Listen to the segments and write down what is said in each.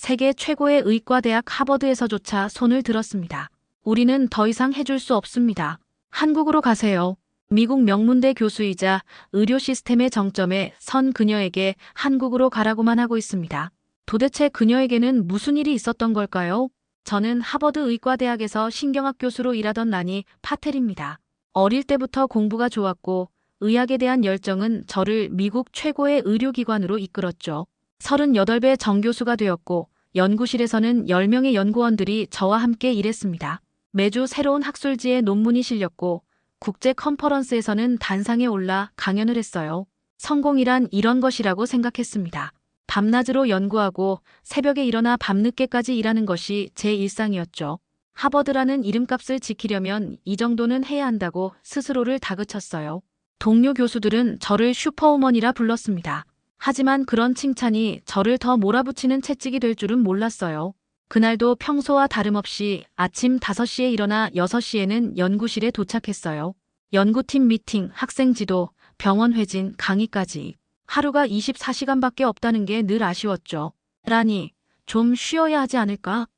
세계 최고의 의과대학 하버드에서조차 손을 들었습니다. 우리는 더 이상 해줄 수 없습니다. 한국으로 가세요. 미국 명문대 교수이자 의료 시스템의 정점에 선 그녀에게 한국으로 가라고만 하고 있습니다. 도대체 그녀에게는 무슨 일이 있었던 걸까요? 저는 하버드 의과대학에서 신경학 교수로 일하던 라니 파텔입니다. 어릴 때부터 공부가 좋았고 의학에 대한 열정은 저를 미국 최고의 의료기관으로 이끌었죠. 38배 정교수가 되었고 연구실에서는 10명의 연구원들이 저와 함께 일했습니다. 매주 새로운 학술지에 논문이 실렸고 국제 컨퍼런스에서는 단상에 올라 강연을 했어요. 성공이란 이런 것이라고 생각했습니다. 밤낮으로 연구하고 새벽에 일어나 밤늦게까지 일하는 것이 제 일상이었죠. 하버드라는 이름값을 지키려면 이 정도는 해야 한다고 스스로를 다그쳤어요. 동료 교수들은 저를 슈퍼우먼이라 불렀습니다. 하지만 그런 칭찬이 저를 더 몰아붙이는 채찍이 될 줄은 몰랐어요. 그날도 평소와 다름없이 아침 5시에 일어나 6시에는 연구실에 도착했어요. 연구팀 미팅, 학생 지도, 병원 회진, 강의까지. 하루가 24시간밖에 없다는 게 늘 아쉬웠죠. 라니, 좀 쉬어야 하지 않을까?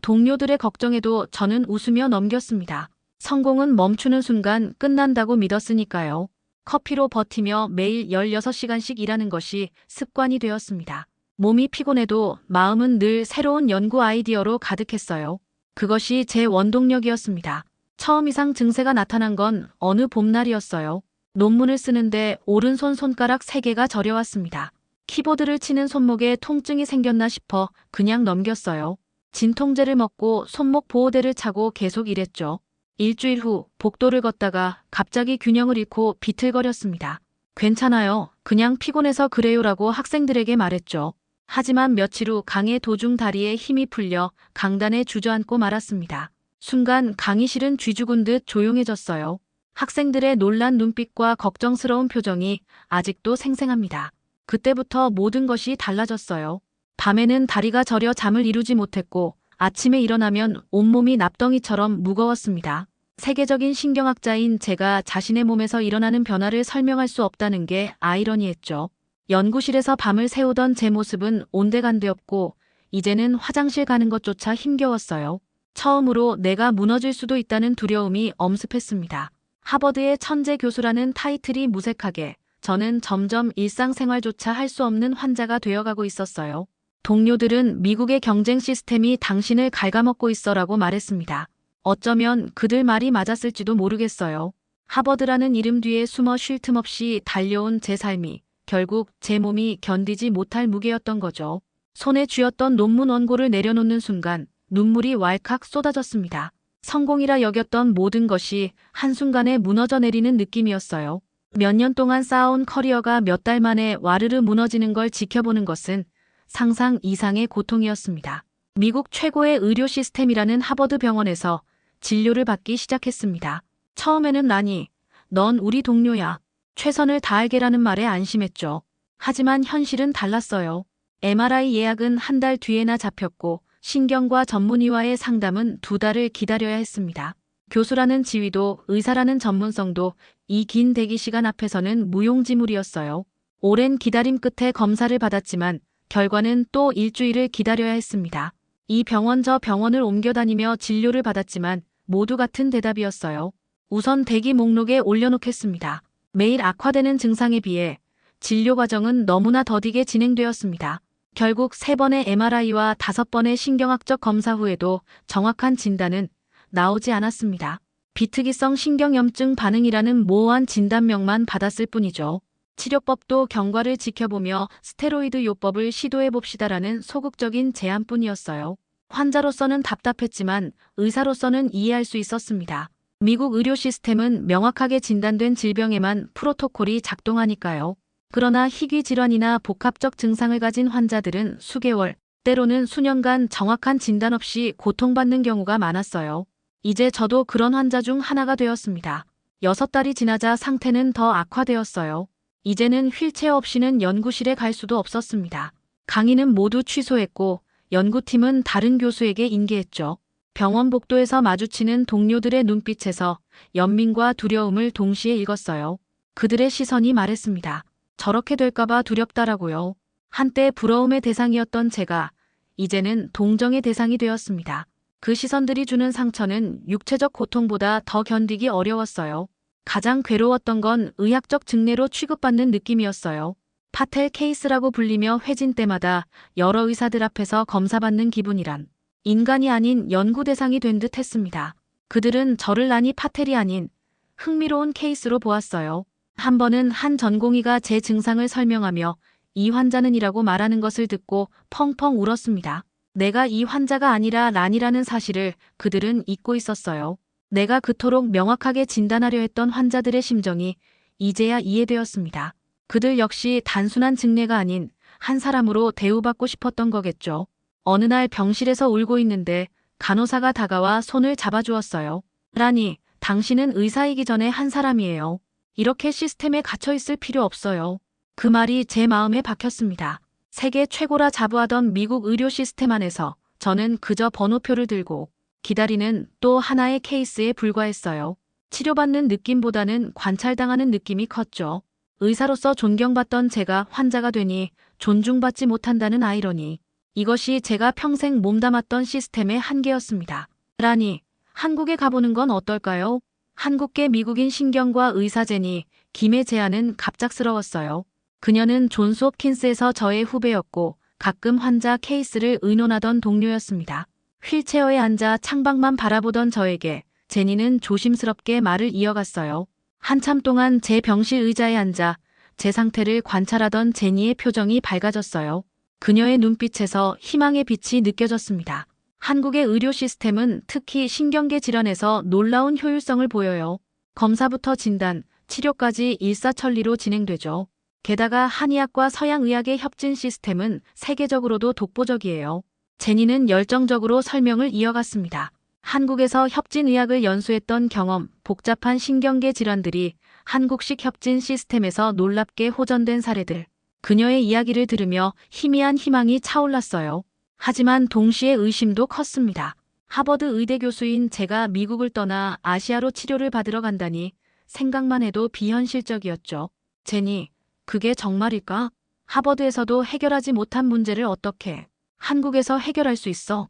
동료들의 걱정에도 저는 웃으며 넘겼습니다. 성공은 멈추는 순간 끝난다고 믿었으니까요. 커피로 버티며 매일 16시간씩 일하는 것이 습관이 되었습니다. 몸이 피곤해도 마음은 늘 새로운 연구 아이디어로 가득했어요. 그것이 제 원동력이었습니다. 처음 이상 증세가 나타난 건 어느 봄날이었어요. 논문을 쓰는데 오른손 손가락 3개가 저려왔습니다. 키보드를 치는 손목에 통증이 생겼나 싶어 그냥 넘겼어요. 진통제를 먹고 손목 보호대를 차고 계속 일했죠. 일주일 후 복도를 걷다가 갑자기 균형을 잃고 비틀거렸습니다. 괜찮아요. 그냥 피곤해서 그래요라고 학생들에게 말했죠. 하지만 며칠 후 강의 도중 다리에 힘이 풀려 강단에 주저앉고 말았습니다. 순간 강의실은 쥐죽은 듯 조용해졌어요. 학생들의 놀란 눈빛과 걱정스러운 표정이 아직도 생생합니다. 그때부터 모든 것이 달라졌어요. 밤에는 다리가 저려 잠을 이루지 못했고 아침에 일어나면 온몸이 납덩이처럼 무거웠습니다. 세계적인 신경학자인 제가 자신의 몸에서 일어나는 변화를 설명할 수 없다는 게 아이러니했죠. 연구실에서 밤을 새우던 제 모습은 온데간데없고 이제는 화장실 가는 것조차 힘겨웠어요. 처음으로 내가 무너질 수도 있다는 두려움이 엄습했습니다. 하버드의 천재 교수라는 타이틀이 무색하게 저는 점점 일상생활조차 할 수 없는 환자가 되어가고 있었어요. 동료들은 미국의 경쟁 시스템이 당신을 갉아먹고 있어라고 말했습니다. 어쩌면 그들 말이 맞았을지도 모르겠어요. 하버드라는 이름 뒤에 숨어 쉴 틈 없이 달려온 제 삶이 결국 제 몸이 견디지 못할 무게였던 거죠. 손에 쥐었던 논문 원고를 내려놓는 순간 눈물이 왈칵 쏟아졌습니다. 성공이라 여겼던 모든 것이 한순간에 무너져 내리는 느낌이었어요. 몇 년 동안 쌓아온 커리어가 몇 달 만에 와르르 무너지는 걸 지켜보는 것은 상상 이상의 고통이었습니다. 미국 최고의 의료 시스템이라는 하버드 병원에서 진료를 받기 시작했습니다. 처음에는 라니, 넌 우리 동료야. 최선을 다할게라는 말에 안심했죠. 하지만 현실은 달랐어요. MRI 예약은 한 달 뒤에나 잡혔고 신경과 전문의와의 상담은 2달을 기다려야 했습니다. 교수라는 지위도 의사라는 전문성도 이 긴 대기 시간 앞에서는 무용지물이었어요. 오랜 기다림 끝에 검사를 받았지만 결과는 또 일주일을 기다려야 했습니다. 이 병원 저 병원을 옮겨다니며 진료를 받았지만 모두 같은 대답이었어요. 우선 대기 목록에 올려놓겠습니다. 매일 악화되는 증상에 비해 진료 과정은 너무나 더디게 진행되었습니다. 결국 3번의 MRI와 5번의 신경학적 검사 후에도 정확한 진단은 나오지 않았습니다. 비특이성 신경염증 반응이라는 모호한 진단명만 받았을 뿐이죠. 치료법도 경과를 지켜보며 스테로이드 요법을 시도해봅시다라는 소극적인 제안뿐이었어요. 환자로서는 답답했지만 의사로서는 이해할 수 있었습니다. 미국 의료 시스템은 명확하게 진단된 질병에만 프로토콜이 작동하니까요. 그러나 희귀 질환이나 복합적 증상을 가진 환자들은 수개월, 때로는 수년간 정확한 진단 없이 고통받는 경우가 많았어요. 이제 저도 그런 환자 중 하나가 되었습니다. 6달이 지나자 상태는 더 악화되었어요. 이제는 휠체어 없이는 연구실에 갈 수도 없었습니다. 강의는 모두 취소했고 연구팀은 다른 교수에게 인계했죠. 병원 복도에서 마주치는 동료들의 눈빛에서 연민과 두려움을 동시에 읽었어요. 그들의 시선이 말했습니다. 저렇게 될까봐 두렵다라고요. 한때 부러움의 대상이었던 제가 이제는 동정의 대상이 되었습니다. 그 시선들이 주는 상처는 육체적 고통보다 더 견디기 어려웠어요. 가장 괴로웠던 건 의학적 증례로 취급받는 느낌이었어요. 파텔 케이스라고 불리며 회진 때마다 여러 의사들 앞에서 검사받는 기분이란 인간이 아닌 연구 대상이 된 듯 했습니다. 그들은 저를 난이 파텔이 아닌 흥미로운 케이스로 보았어요. 한 번은 한 전공의가 제 증상을 설명하며 이 환자는 이라고 말하는 것을 듣고 펑펑 울었습니다. 내가 이 환자가 아니라 란이라는 사실을 그들은 잊고 있었어요. 내가 그토록 명확하게 진단하려 했던 환자들의 심정이 이제야 이해되었습니다. 그들 역시 단순한 증례가 아닌 한 사람으로 대우받고 싶었던 거겠죠. 어느 날 병실에서 울고 있는데 간호사가 다가와 손을 잡아주었어요. 란이, 당신은 의사이기 전에 한 사람이에요. 이렇게 시스템에 갇혀있을 필요 없어요. 그 말이 제 마음에 박혔습니다. 세계 최고라 자부하던 미국 의료 시스템 안에서 저는 그저 번호표를 들고 기다리는 또 하나의 케이스에 불과했어요. 치료받는 느낌보다는 관찰당하는 느낌이 컸죠. 의사로서 존경받던 제가 환자가 되니 존중받지 못한다는 아이러니. 이것이 제가 평생 몸담았던 시스템의 한계였습니다. 란이, 한국에 가보는 건 어떨까요? 한국계 미국인 신경과 의사 제니 김의 제안은 갑작스러웠어요. 그녀는 존스 홉킨스에서 저의 후배였고 가끔 환자 케이스를 의논하던 동료였습니다. 휠체어에 앉아 창밖만 바라보던 저에게 제니는 조심스럽게 말을 이어갔어요. 한참 동안 제 병실 의자에 앉아 제 상태를 관찰하던 제니의 표정이 밝아졌어요. 그녀의 눈빛에서 희망의 빛이 느껴졌습니다. 한국의 의료 시스템은 특히 신경계 질환에서 놀라운 효율성을 보여요. 검사부터 진단, 치료까지 일사천리로 진행되죠. 게다가 한의학과 서양의학의 협진 시스템은 세계적으로도 독보적이에요. 제니는 열정적으로 설명을 이어갔습니다. 한국에서 협진의학을 연수했던 경험, 복잡한 신경계 질환들이 한국식 협진 시스템에서 놀랍게 호전된 사례들. 그녀의 이야기를 들으며 희미한 희망이 차올랐어요. 하지만 동시에 의심도 컸습니다. 하버드 의대 교수인 제가 미국을 떠나 아시아로 치료를 받으러 간다니 생각만 해도 비현실적이었죠. 제니, 그게 정말일까? 하버드에서도 해결하지 못한 문제를 어떻게 한국에서 해결할 수 있어?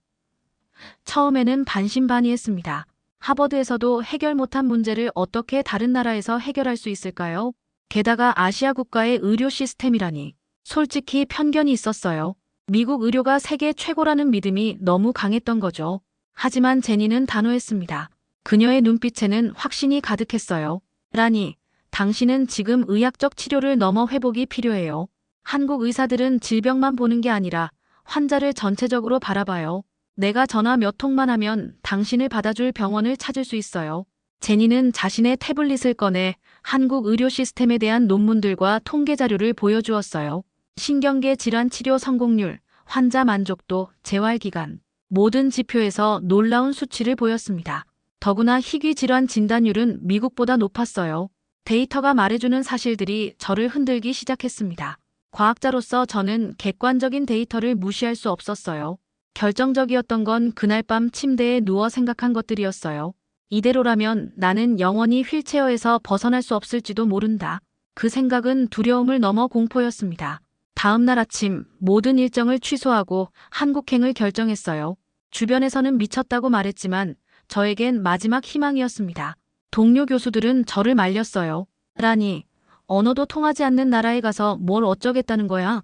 처음에는 반신반의했습니다. 하버드에서도 해결 못한 문제를 어떻게 다른 나라에서 해결할 수 있을까요? 게다가 아시아 국가의 의료 시스템이라니. 솔직히 편견이 있었어요. 미국 의료가 세계 최고라는 믿음이 너무 강했던 거죠. 하지만 제니는 단호했습니다. 그녀의 눈빛에는 확신이 가득했어요. 란이, 당신은 지금 의학적 치료를 넘어 회복이 필요해요. 한국 의사들은 질병만 보는 게 아니라 환자를 전체적으로 바라봐요. 내가 전화 몇 통만 하면 당신을 받아줄 병원을 찾을 수 있어요. 제니는 자신의 태블릿을 꺼내 한국 의료 시스템에 대한 논문들과 통계 자료를 보여주었어요. 신경계 질환 치료 성공률, 환자 만족도, 재활 기간, 모든 지표에서 놀라운 수치를 보였습니다. 더구나 희귀 질환 진단율은 미국보다 높았어요. 데이터가 말해주는 사실들이 저를 흔들기 시작했습니다. 과학자로서 저는 객관적인 데이터를 무시할 수 없었어요. 결정적이었던 건 그날 밤 침대에 누워 생각한 것들이었어요. 이대로라면 나는 영원히 휠체어에서 벗어날 수 없을지도 모른다. 그 생각은 두려움을 넘어 공포였습니다. 다음 날 아침 모든 일정을 취소하고 한국행을 결정했어요. 주변에서는 미쳤다고 말했지만 저에겐 마지막 희망이었습니다. 동료 교수들은 저를 말렸어요. 란이, 언어도 통하지 않는 나라에 가서 뭘 어쩌겠다는 거야?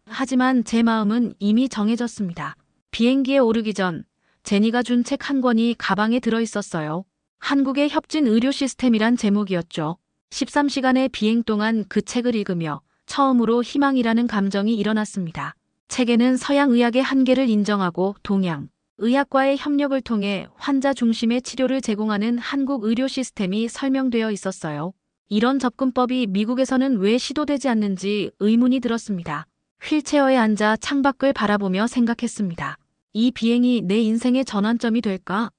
하지만 제 마음은 이미 정해졌습니다. 비행기에 오르기 전 제니가 준 책 한 권이 가방에 들어 있었어요. 한국의 협진 의료 시스템이란 제목이었죠. 13시간의 비행 동안 그 책을 읽으며 처음으로 희망이라는 감정이 일어났습니다. 책에는 서양 의학의 한계를 인정하고 동양 의학과의 협력을 통해 환자 중심의 치료를 제공하는 한국 의료 시스템이 설명되어 있었어요. 이런 접근법이 미국에서는 왜 시도되지 않는지 의문이 들었습니다. 휠체어에 앉아 창밖을 바라보며 생각했습니다. 이 비행이 내 인생의 전환점이 될까?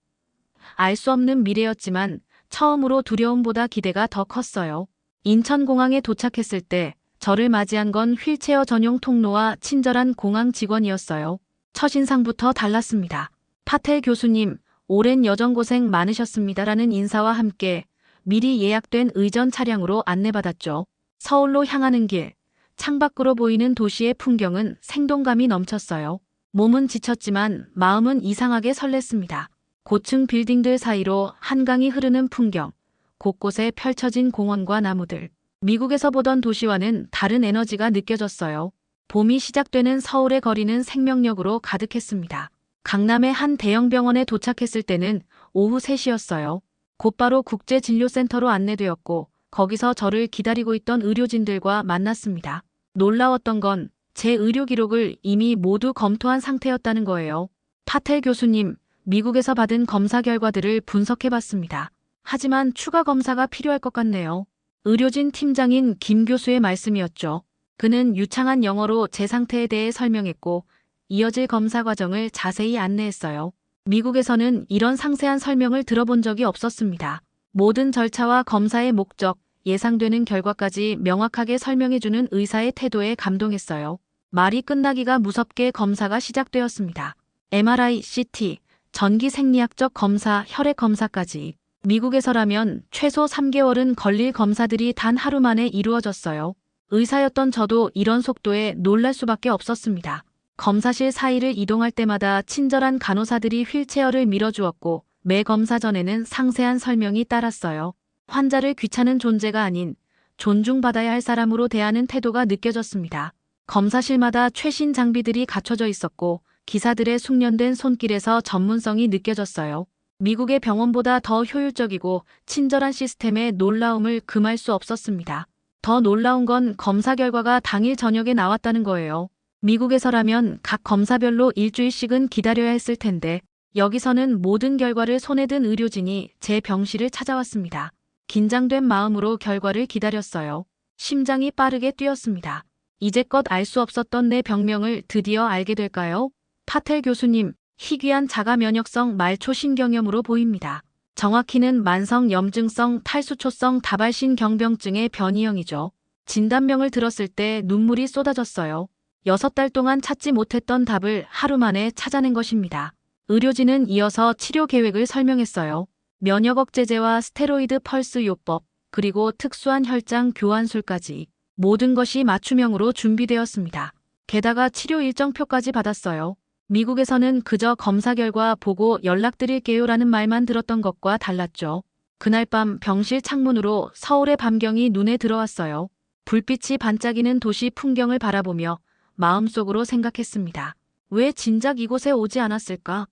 알 수 없는 미래였지만 처음으로 두려움보다 기대가 더 컸어요. 인천공항에 도착했을 때 저를 맞이한 건 휠체어 전용 통로와 친절한 공항 직원이었어요. 첫인상부터 달랐습니다. 파텔 교수님, 오랜 여정고생 많으셨습니다라는 인사와 함께 미리 예약된 의전 차량으로 안내받았죠. 서울로 향하는 길, 창밖으로 보이는 도시의 풍경은 생동감이 넘쳤어요. 몸은 지쳤지만 마음은 이상하게 설렜습니다. 고층 빌딩들 사이로 한강이 흐르는 풍경, 곳곳에 펼쳐진 공원과 나무들. 미국에서 보던 도시와는 다른 에너지가 느껴졌어요. 봄이 시작되는 서울의 거리는 생명력으로 가득했습니다. 강남의 한 대형 병원에 도착했을 때는 오후 3시였어요. 곧바로 국제진료센터로 안내되었고 거기서 저를 기다리고 있던 의료진들과 만났습니다. 놀라웠던 건 제 의료 기록을 이미 모두 검토한 상태였다는 거예요. 파텔 교수님, 미국에서 받은 검사 결과들을 분석해봤습니다. 하지만 추가 검사가 필요할 것 같네요. 의료진 팀장인 김 교수의 말씀이었죠. 그는 유창한 영어로 제 상태에 대해 설명했고 이어질 검사 과정을 자세히 안내했어요. 미국에서는 이런 상세한 설명을 들어본 적이 없었습니다. 모든 절차와 검사의 목적, 예상되는 결과까지 명확하게 설명해주는 의사의 태도에 감동했어요. 말이 끝나기가 무섭게 검사가 시작되었습니다. MRI, CT, 전기 생리학적 검사, 혈액 검사까지. 미국에서라면 최소 3개월은 걸릴 검사들이 단 하루 만에 이루어졌어요. 의사였던 저도 이런 속도에 놀랄 수밖에 없었습니다. 검사실 사이를 이동할 때마다 친절한 간호사들이 휠체어를 밀어주었고 매 검사 전에는 상세한 설명이 따랐어요. 환자를 귀찮은 존재가 아닌 존중받아야 할 사람으로 대하는 태도가 느껴졌습니다. 검사실마다 최신 장비들이 갖춰져 있었고 기사들의 숙련된 손길에서 전문성이 느껴졌어요. 미국의 병원보다 더 효율적이고 친절한 시스템의 놀라움을 금할 수 없었습니다. 더 놀라운 건 검사 결과가 당일 저녁에 나왔다는 거예요. 미국에서라면 각 검사별로 일주일씩은 기다려야 했을 텐데 여기서는 모든 결과를 손에 든 의료진이 제 병실을 찾아왔습니다. 긴장된 마음으로 결과를 기다렸어요. 심장이 빠르게 뛰었습니다. 이제껏 알 수 없었던 내 병명을 드디어 알게 될까요? 파텔 교수님, 희귀한 자가 면역성 말초신경염으로 보입니다. 정확히는 만성 염증성 탈수초성 다발신경병증의 변이형이죠. 진단명을 들었을 때 눈물이 쏟아졌어요. 6달 동안 찾지 못했던 답을 하루 만에 찾아낸 것입니다. 의료진은 이어서 치료 계획을 설명했어요. 면역 억제제와 스테로이드 펄스 요법, 그리고 특수한 혈장 교환술까지. 모든 것이 맞춤형으로 준비되었습니다. 게다가 치료 일정표까지 받았어요. 미국에서는 그저 검사 결과 보고 연락드릴게요라는 말만 들었던 것과 달랐죠. 그날 밤 병실 창문으로 서울의 밤경이 눈에 들어왔어요. 불빛이 반짝이는 도시 풍경을 바라보며 마음속으로 생각했습니다. 왜 진작 이곳에 오지 않았을까?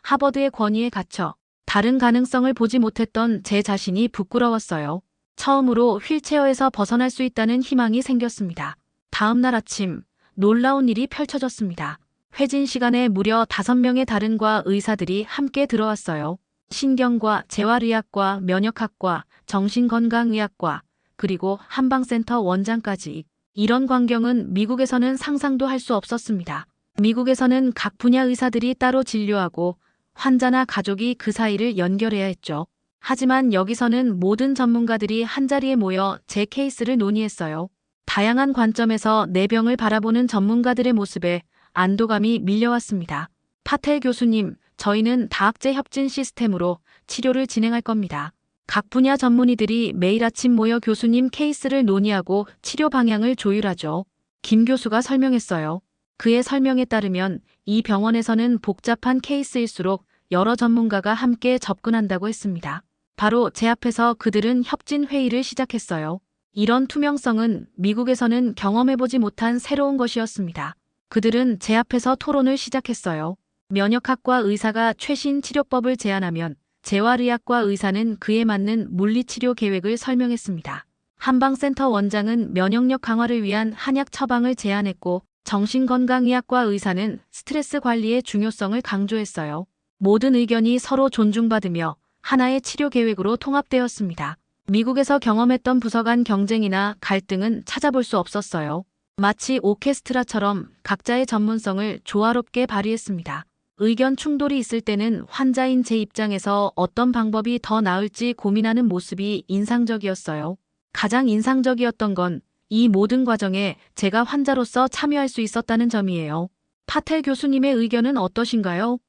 하버드의 권위에 갇혀 다른 가능성을 보지 못했던 제 자신이 부끄러웠어요. 처음으로 휠체어에서 벗어날 수 있다는 희망이 생겼습니다. 다음 날 아침, 놀라운 일이 펼쳐졌습니다. 회진 시간에 무려 5명의 다른 과 의사들이 함께 들어왔어요. 신경과 재활의학과, 면역학과, 정신건강의학과, 그리고 한방센터 원장까지. 이런 광경은 미국에서는 상상도 할 수 없었습니다. 미국에서는 각 분야 의사들이 따로 진료하고 환자나 가족이 그 사이를 연결해야 했죠. 하지만 여기서는 모든 전문가들이 한자리에 모여 제 케이스를 논의했어요. 다양한 관점에서 내 병을 바라보는 전문가들의 모습에 안도감이 밀려왔습니다. 파텔 교수님, 저희는 다학제 협진 시스템으로 치료를 진행할 겁니다. 각 분야 전문의들이 매일 아침 모여 교수님 케이스를 논의하고 치료 방향을 조율하죠. 김 교수가 설명했어요. 그의 설명에 따르면 이 병원에서는 복잡한 케이스일수록 여러 전문가가 함께 접근한다고 했습니다. 바로 제 앞에서 그들은 협진 회의를 시작했어요. 이런 투명성은 미국에서는 경험해보지 못한 새로운 것이었습니다. 그들은 제 앞에서 토론을 시작했어요. 면역학과 의사가 최신 치료법을 제안하면 재활의학과 의사는 그에 맞는 물리치료 계획을 설명했습니다. 한방센터 원장은 면역력 강화를 위한 한약 처방을 제안했고 정신건강의학과 의사는 스트레스 관리의 중요성을 강조했어요. 모든 의견이 서로 존중받으며 하나의 치료 계획으로 통합되었습니다. 미국에서 경험했던 부서 간 경쟁이나 갈등은 찾아볼 수 없었어요. 마치 오케스트라처럼 각자의 전문성을 조화롭게 발휘했습니다. 의견 충돌이 있을 때는 환자인 제 입장에서 어떤 방법이 더 나을지 고민하는 모습이 인상적이었어요. 가장 인상적이었던 건 이 모든 과정에 제가 환자로서 참여할 수 있었다는 점이에요. 파텔 교수님의 의견은 어떠신가요?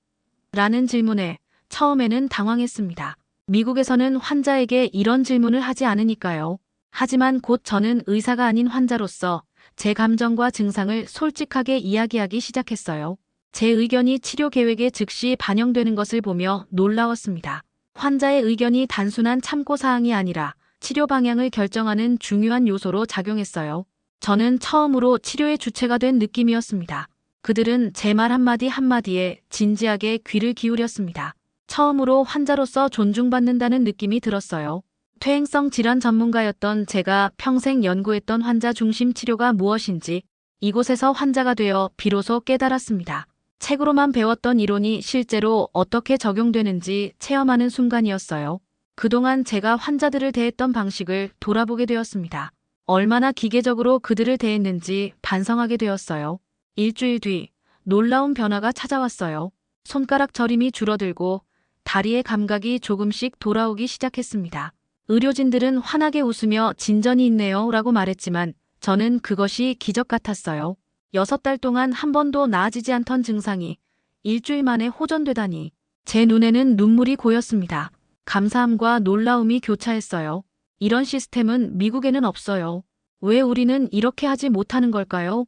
라는 질문에 처음에는 당황했습니다. 미국에서는 환자에게 이런 질문을 하지 않으니까요. 하지만 곧 저는 의사가 아닌 환자로서 제 감정과 증상을 솔직하게 이야기하기 시작했어요. 제 의견이 치료 계획에 즉시 반영되는 것을 보며 놀라웠습니다. 환자의 의견이 단순한 참고사항이 아니라 치료 방향을 결정하는 중요한 요소로 작용했어요. 저는 처음으로 치료의 주체가 된 느낌이었습니다. 그들은 제 말 한마디 한마디에 진지하게 귀를 기울였습니다. 처음으로 환자로서 존중받는다는 느낌이 들었어요. 퇴행성 질환 전문가였던 제가 평생 연구했던 환자 중심 치료가 무엇인지 이곳에서 환자가 되어 비로소 깨달았습니다. 책으로만 배웠던 이론이 실제로 어떻게 적용되는지 체험하는 순간이었어요. 그동안 제가 환자들을 대했던 방식을 돌아보게 되었습니다. 얼마나 기계적으로 그들을 대했는지 반성하게 되었어요. 일주일 뒤 놀라운 변화가 찾아왔어요. 손가락 저림이 줄어들고 다리의 감각이 조금씩 돌아오기 시작했습니다. 의료진들은 환하게 웃으며 진전이 있네요 라고 말했지만 저는 그것이 기적 같았어요. 6달 동안 한 번도 나아지지 않던 증상이 일주일 만에 호전되다니. 제 눈에는 눈물이 고였습니다. 감사함과 놀라움이 교차했어요. 이런 시스템은 미국에는 없어요. 왜 우리는 이렇게 하지 못하는 걸까요?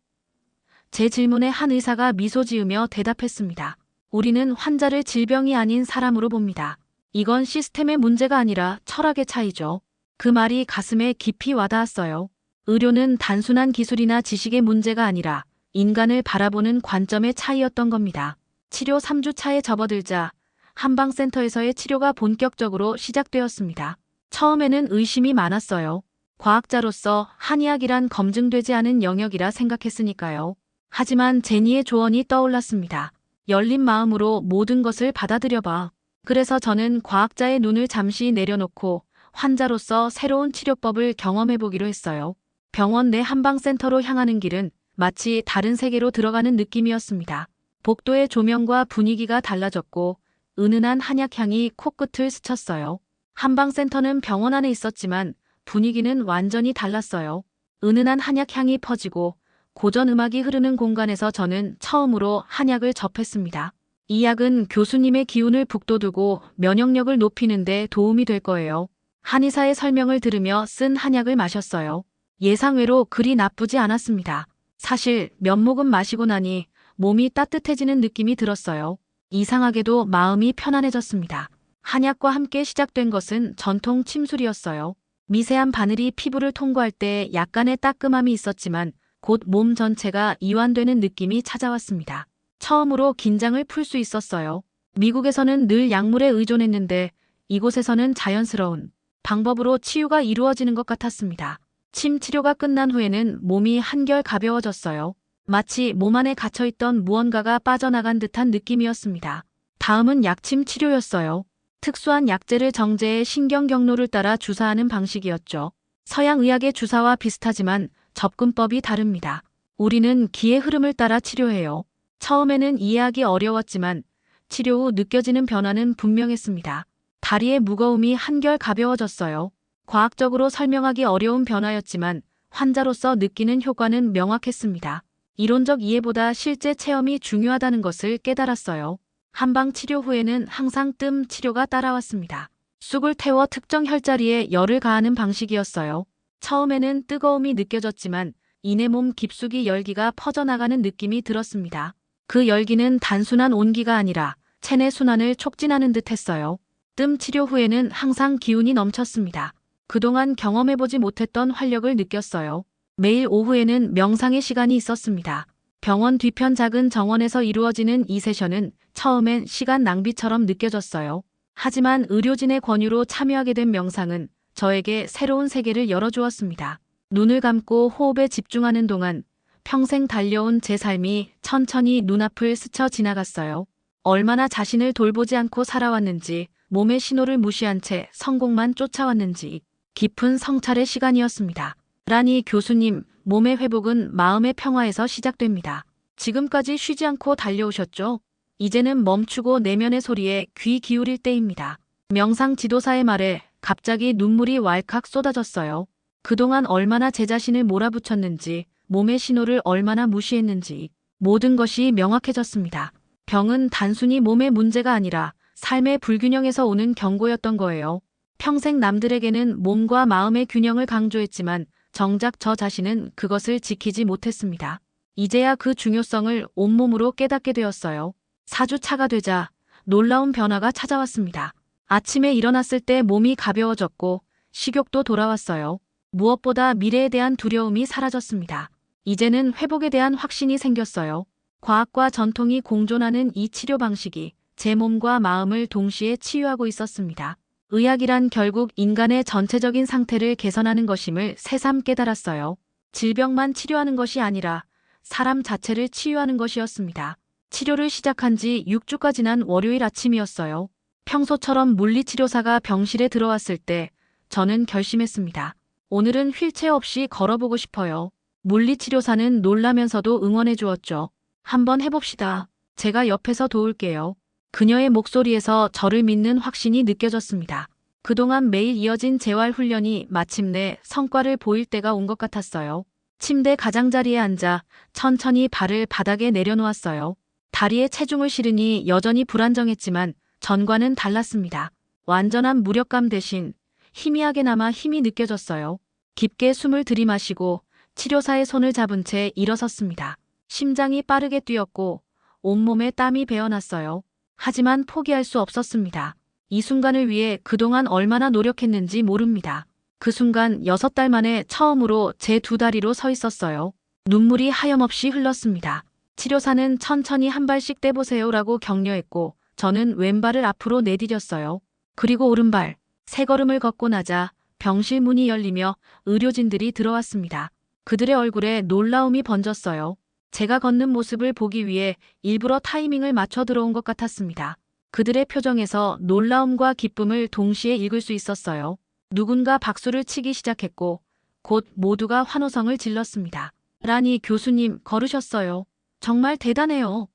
제 질문에 한 의사가 미소 지으며 대답했습니다. 우리는 환자를 질병이 아닌 사람으로 봅니다. 이건 시스템의 문제가 아니라 철학의 차이죠. 그 말이 가슴에 깊이 와닿았어요. 의료는 단순한 기술이나 지식의 문제가 아니라 인간을 바라보는 관점의 차이였던 겁니다. 치료 3주 차에 접어들자 한방센터에서의 치료가 본격적으로 시작되었습니다. 처음에는 의심이 많았어요. 과학자로서 한의학이란 검증되지 않은 영역이라 생각했으니까요. 하지만 제니의 조언이 떠올랐습니다. 열린 마음으로 모든 것을 받아들여봐. 그래서 저는 과학자의 눈을 잠시 내려놓고 환자로서 새로운 치료법을 경험해보기로 했어요. 병원 내 한방센터로 향하는 길은 마치 다른 세계로 들어가는 느낌이었습니다. 복도의 조명과 분위기가 달라졌고 은은한 한약향이 코끝을 스쳤어요. 한방센터는 병원 안에 있었지만 분위기는 완전히 달랐어요. 은은한 한약향이 퍼지고 고전 음악이 흐르는 공간에서 저는 처음으로 한약을 접했습니다. 이 약은 교수님의 기운을 북돋우고 면역력을 높이는 데 도움이 될 거예요. 한의사의 설명을 들으며 쓴 한약을 마셨어요. 예상외로 그리 나쁘지 않았습니다. 사실 몇 모금 마시고 나니 몸이 따뜻해지는 느낌이 들었어요. 이상하게도 마음이 편안해졌습니다. 한약과 함께 시작된 것은 전통 침술이었어요. 미세한 바늘이 피부를 통과할 때 약간의 따끔함이 있었지만 곧 몸 전체가 이완되는 느낌이 찾아왔습니다. 처음으로 긴장을 풀 수 있었어요. 미국에서는 늘 약물에 의존했는데 이곳에서는 자연스러운 방법으로 치유가 이루어지는 것 같았습니다. 침 치료가 끝난 후에는 몸이 한결 가벼워졌어요. 마치 몸 안에 갇혀있던 무언가가 빠져나간 듯한 느낌이었습니다. 다음은 약침 치료였어요. 특수한 약재를 정제해 신경 경로를 따라 주사하는 방식이었죠. 서양 의학의 주사와 비슷하지만 접근법이 다릅니다. 우리는 기의 흐름을 따라 치료해요. 처음에는 이해하기 어려웠지만 치료 후 느껴지는 변화는 분명했습니다. 다리의 무거움이 한결 가벼워졌어요. 과학적으로 설명하기 어려운 변화였지만 환자로서 느끼는 효과는 명확했습니다. 이론적 이해보다 실제 체험이 중요하다는 것을 깨달았어요. 한방 치료 후에는 항상 뜸 치료가 따라왔습니다. 쑥을 태워 특정 혈자리에 열을 가하는 방식이었어요. 처음에는 뜨거움이 느껴졌지만 이내 몸 깊숙이 열기가 퍼져나가는 느낌이 들었습니다. 그 열기는 단순한 온기가 아니라 체내 순환을 촉진하는 듯 했어요. 뜸 치료 후에는 항상 기운이 넘쳤습니다. 그동안 경험해보지 못했던 활력을 느꼈어요. 매일 오후에는 명상의 시간이 있었습니다. 병원 뒤편 작은 정원에서 이루어지는 이 세션은 처음엔 시간 낭비처럼 느껴졌어요. 하지만 의료진의 권유로 참여하게 된 명상은 저에게 새로운 세계를 열어주었습니다. 눈을 감고 호흡에 집중하는 동안 평생 달려온 제 삶이 천천히 눈앞을 스쳐 지나갔어요. 얼마나 자신을 돌보지 않고 살아왔는지, 몸의 신호를 무시한 채 성공만 쫓아왔는지 깊은 성찰의 시간이었습니다. 라니 교수님, 몸의 회복은 마음의 평화에서 시작됩니다. 지금까지 쉬지 않고 달려오셨죠? 이제는 멈추고 내면의 소리에 귀 기울일 때입니다. 명상 지도사의 말에 갑자기 눈물이 왈칵 쏟아졌어요. 그동안 얼마나 제 자신을 몰아붙였는지, 몸의 신호를 얼마나 무시했는지 모든 것이 명확해졌습니다. 병은 단순히 몸의 문제가 아니라 삶의 불균형에서 오는 경고였던 거예요. 평생 남들에게는 몸과 마음의 균형을 강조했지만 정작 저 자신은 그것을 지키지 못했습니다. 이제야 그 중요성을 온몸으로 깨닫게 되었어요. 4주차가 되자 놀라운 변화가 찾아왔습니다. 아침에 일어났을 때 몸이 가벼워졌고 식욕도 돌아왔어요. 무엇보다 미래에 대한 두려움이 사라졌습니다. 이제는 회복에 대한 확신이 생겼어요. 과학과 전통이 공존하는 이 치료 방식이 제 몸과 마음을 동시에 치유하고 있었습니다. 의학이란 결국 인간의 전체적인 상태를 개선하는 것임을 새삼 깨달았어요. 질병만 치료하는 것이 아니라 사람 자체를 치유하는 것이었습니다. 치료를 시작한 지 6주가 지난 월요일 아침이었어요. 평소처럼 물리치료사가 병실에 들어왔을 때 저는 결심했습니다. 오늘은 휠체어 없이 걸어보고 싶어요. 물리치료사는 놀라면서도 응원해 주었죠. 한번 해봅시다. 제가 옆에서 도울게요. 그녀의 목소리에서 저를 믿는 확신이 느껴졌습니다. 그동안 매일 이어진 재활 훈련이 마침내 성과를 보일 때가 온 것 같았어요. 침대 가장자리에 앉아 천천히 발을 바닥에 내려놓았어요. 다리에 체중을 실으니 여전히 불안정했지만 전과는 달랐습니다. 완전한 무력감 대신 희미하게 남아 힘이 느껴졌어요. 깊게 숨을 들이마시고 치료사의 손을 잡은 채 일어섰습니다. 심장이 빠르게 뛰었고 온몸에 땀이 배어났어요. 하지만 포기할 수 없었습니다. 이 순간을 위해 그동안 얼마나 노력했는지 모릅니다. 그 순간 6달 만에 처음으로 제 2다리로 서 있었어요. 눈물이 하염없이 흘렀습니다. 치료사는 천천히 한 발씩 떼보세요라고 격려했고 저는 왼발을 앞으로 내디뎠어요. 그리고 오른발, 3걸음을 걷고 나자 병실 문이 열리며 의료진들이 들어왔습니다. 그들의 얼굴에 놀라움이 번졌어요. 제가 걷는 모습을 보기 위해 일부러 타이밍을 맞춰 들어온 것 같았습니다. 그들의 표정에서 놀라움과 기쁨을 동시에 읽을 수 있었어요. 누군가 박수를 치기 시작했고 곧 모두가 환호성을 질렀습니다. 라니 교수님 걸으셨어요. 정말 대단해요.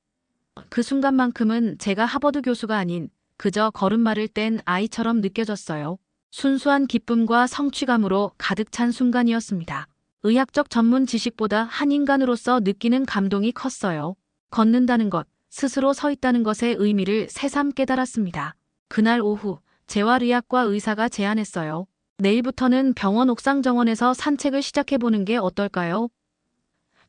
그 순간만큼은 제가 하버드 교수가 아닌 그저 걸음마를 뗀 아이처럼 느껴졌어요. 순수한 기쁨과 성취감으로 가득 찬 순간이었습니다. 의학적 전문 지식보다 한 인간으로서 느끼는 감동이 컸어요. 걷는다는 것, 스스로 서 있다는 것의 의미를 새삼 깨달았습니다. 그날 오후 재활의학과 의사가 제안했어요. 내일부터는 병원 옥상 정원에서 산책을 시작해보는 게 어떨까요?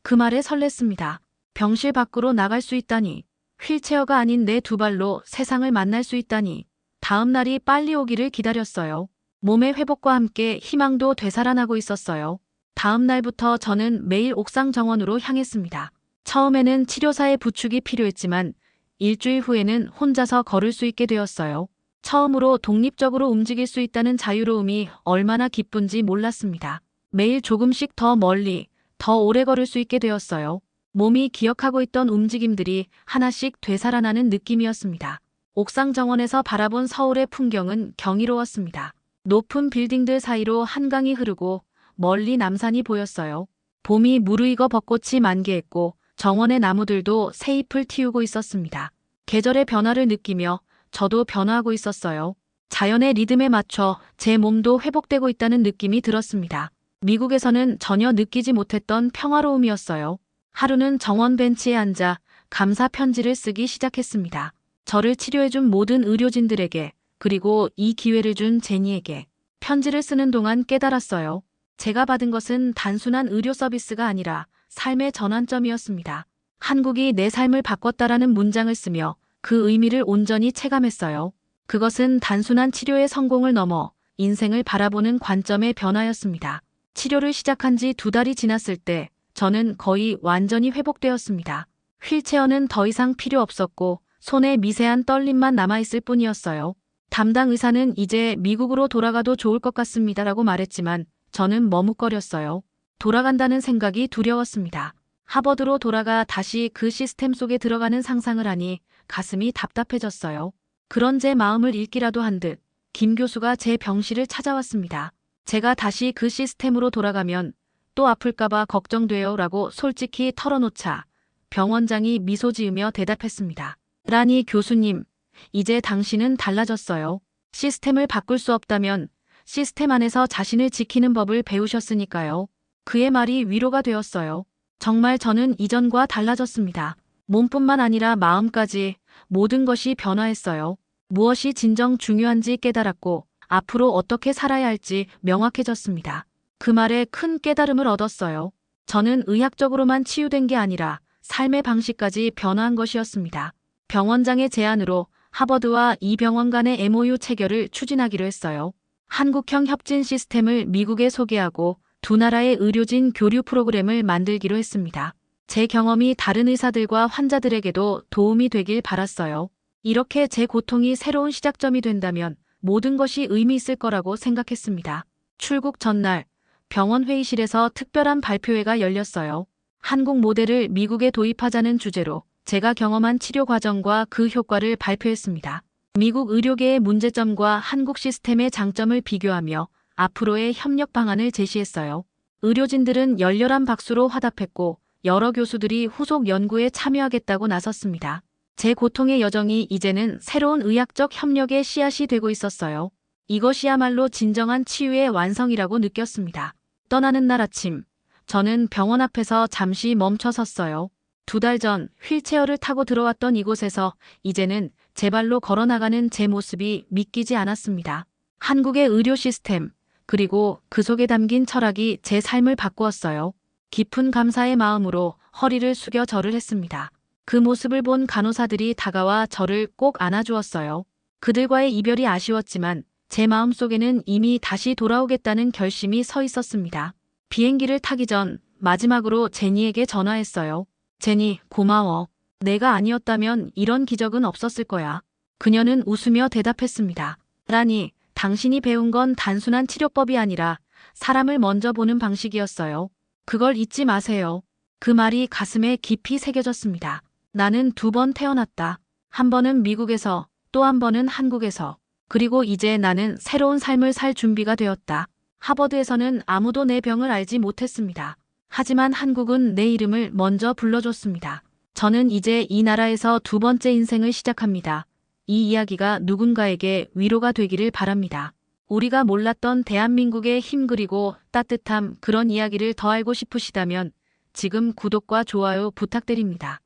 그 말에 설렜습니다. 병실 밖으로 나갈 수 있다니, 휠체어가 아닌 내 2발로 세상을 만날 수 있다니, 다음 날이 빨리 오기를 기다렸어요. 몸의 회복과 함께 희망도 되살아나고 있었어요. 다음 날부터 저는 매일 옥상 정원으로 향했습니다. 처음에는 치료사의 부축이 필요했지만 일주일 후에는 혼자서 걸을 수 있게 되었어요. 처음으로 독립적으로 움직일 수 있다는 자유로움이 얼마나 기쁜지 몰랐습니다. 매일 조금씩 더 멀리, 더 오래 걸을 수 있게 되었어요. 몸이 기억하고 있던 움직임들이 하나씩 되살아나는 느낌이었습니다. 옥상 정원에서 바라본 서울의 풍경은 경이로웠습니다. 높은 빌딩들 사이로 한강이 흐르고 멀리 남산이 보였어요. 봄이 무르익어 벚꽃이 만개했고 정원의 나무들도 새 잎을 틔우고 있었습니다. 계절의 변화를 느끼며 저도 변화하고 있었어요. 자연의 리듬에 맞춰 제 몸도 회복되고 있다는 느낌이 들었습니다. 미국에서는 전혀 느끼지 못했던 평화로움이었어요. 하루는 정원 벤치에 앉아 감사 편지를 쓰기 시작했습니다. 저를 치료해준 모든 의료진들에게, 그리고 이 기회를 준 제니에게. 편지를 쓰는 동안 깨달았어요. 제가 받은 것은 단순한 의료 서비스가 아니라 삶의 전환점이었습니다. 한국이 내 삶을 바꿨다라는 문장을 쓰며 그 의미를 온전히 체감했어요. 그것은 단순한 치료의 성공을 넘어 인생을 바라보는 관점의 변화였습니다. 치료를 시작한 지 2달이 지났을 때 저는 거의 완전히 회복되었습니다. 휠체어는 더 이상 필요 없었고 손에 미세한 떨림만 남아있을 뿐이었어요. 담당 의사는 이제 미국으로 돌아가도 좋을 것 같습니다라고 말했지만 저는 머뭇거렸어요. 돌아간다는 생각이 두려웠습니다. 하버드로 돌아가 다시 그 시스템 속에 들어가는 상상을 하니 가슴이 답답해졌어요. 그런 제 마음을 읽기라도 한 듯 김 교수가 제 병실을 찾아왔습니다. 제가 다시 그 시스템으로 돌아가면 또 아플까봐 걱정돼요 라고 솔직히 털어놓자 병원장이 미소 지으며 대답했습니다. 라니 교수님, 이제 당신은 달라졌어요. 시스템을 바꿀 수 없다면 시스템 안에서 자신을 지키는 법을 배우셨으니까요. 그의 말이 위로가 되었어요. 정말 저는 이전과 달라졌습니다. 몸뿐만 아니라 마음까지 모든 것이 변화했어요. 무엇이 진정 중요한지 깨달았고 앞으로 어떻게 살아야 할지 명확해졌습니다. 그 말에 큰 깨달음을 얻었어요. 저는 의학적으로만 치유된 게 아니라 삶의 방식까지 변화한 것이었습니다. 병원장의 제안으로 하버드와 이 병원 간의 MOU 체결을 추진하기로 했어요. 한국형 협진 시스템을 미국에 소개하고 두 나라의 의료진 교류 프로그램을 만들기로 했습니다. 제 경험이 다른 의사들과 환자들에게도 도움이 되길 바랐어요. 이렇게 제 고통이 새로운 시작점이 된다면 모든 것이 의미 있을 거라고 생각했습니다. 출국 전날 병원 회의실에서 특별한 발표회가 열렸어요. 한국 모델을 미국에 도입하자는 주제로 제가 경험한 치료 과정과 그 효과를 발표했습니다. 미국 의료계의 문제점과 한국 시스템의 장점을 비교하며 앞으로의 협력 방안을 제시했어요. 의료진들은 열렬한 박수로 화답했고 여러 교수들이 후속 연구에 참여하겠다고 나섰습니다. 제 고통의 여정이 이제는 새로운 의학적 협력의 씨앗이 되고 있었어요. 이것이야말로 진정한 치유의 완성이라고 느꼈습니다. 떠나는 날 아침, 저는 병원 앞에서 잠시 멈춰 섰어요. 2달 전 휠체어를 타고 들어왔던 이곳에서 이제는 제 발로 걸어나가는 제 모습이 믿기지 않았습니다. 한국의 의료 시스템, 그리고 그 속에 담긴 철학이 제 삶을 바꾸었어요. 깊은 감사의 마음으로 허리를 숙여 절을 했습니다. 그 모습을 본 간호사들이 다가와 저를 꼭 안아주었어요. 그들과의 이별이 아쉬웠지만 제 마음속에는 이미 다시 돌아오겠다는 결심이 서 있었습니다. 비행기를 타기 전 마지막으로 제니에게 전화했어요. 제니, 고마워. 내가 아니었다면 이런 기적은 없었을 거야. 그녀는 웃으며 대답했습니다. 라니, 당신이 배운 건 단순한 치료법이 아니라 사람을 먼저 보는 방식이었어요. 그걸 잊지 마세요. 그 말이 가슴에 깊이 새겨졌습니다. 나는 2번 태어났다. 한 번은 미국에서, 또 한 번은 한국에서. 그리고 이제 나는 새로운 삶을 살 준비가 되었다. 하버드에서는 아무도 내 병을 알지 못했습니다. 하지만 한국은 내 이름을 먼저 불러줬습니다. 저는 이제 이 나라에서 2번째 인생을 시작합니다. 이 이야기가 누군가에게 위로가 되기를 바랍니다. 우리가 몰랐던 대한민국의 힘 그리고 따뜻함, 그런 이야기를 더 알고 싶으시다면 지금 구독과 좋아요 부탁드립니다.